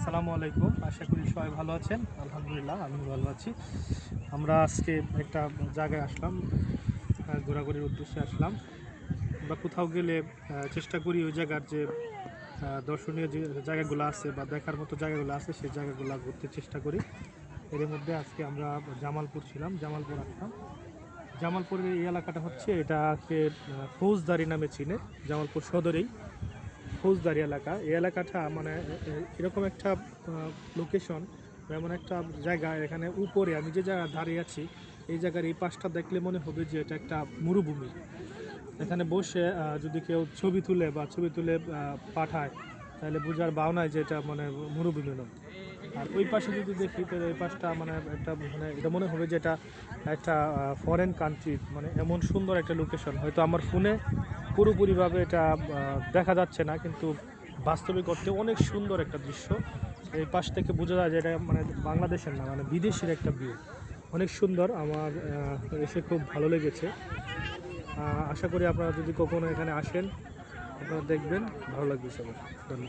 আসসালামু আলাইকুম। আশা করি সবাই ভালো আছেন। আলহামদুলিল্লাহ আমি ভালো আছি। আমরা আজকে একটা জায়গায় আসলাম, ঘোরাঘুরির উদ্দেশ্যে আসলাম। আমরা কোথাও গেলে চেষ্টা করি ওই জায়গার যে দর্শনীয় যে জায়গাগুলো আছে বা দেখার মতো জায়গাগুলো আছে সেই জায়গাগুলো ঘুরতে চেষ্টা করি। এর মধ্যে আজকে আমরা জামালপুর ছিলাম, জামালপুর আসলাম। জামালপুরের এই এলাকাটা হচ্ছে এটাকে ফৌজদারি নামে চিনে, জামালপুর সদরেই ফৌজদারি এলাকা। এই এলাকাটা মানে এরকম একটা লোকেশন, এমন একটা জায়গা, এখানে উপরে আমি যে জায়গায় দাঁড়িয়ে আছি এই জায়গার এই পাশটা দেখলে মনে হবে যে এটা একটা মরুভূমি। এখানে বসে যদি কেউ ছবি তুলে বা ছবি তুলে পাঠায় তাহলে বোঝার ভাবনায় যে এটা মানে মরুভূমি নয়। আর ওই পাশে যদি দেখি তাহলে ওই পাশটা মানে একটা মানে এটা মনে হবে যে এটা একটা ফরেন কান্ট্রি, মানে এমন সুন্দর একটা লোকেশন। হয়তো আমার ফোনে পুরোপুরিভাবে এটা দেখা যাচ্ছে না, কিন্তু বাস্তবিক অর্থে অনেক সুন্দর একটা দৃশ্য। এই পাশ থেকে বোঝা যায় যে এটা মানে বাংলাদেশের না, মানে বিদেশের একটা ভিউ। অনেক সুন্দর, আমার এসে খুব ভালো লেগেছে। আশা করি আপনারা যদি কখনো এখানে আসেন আপনারা দেখবেন, ভালো লাগবে সবার। ধন্যবাদ।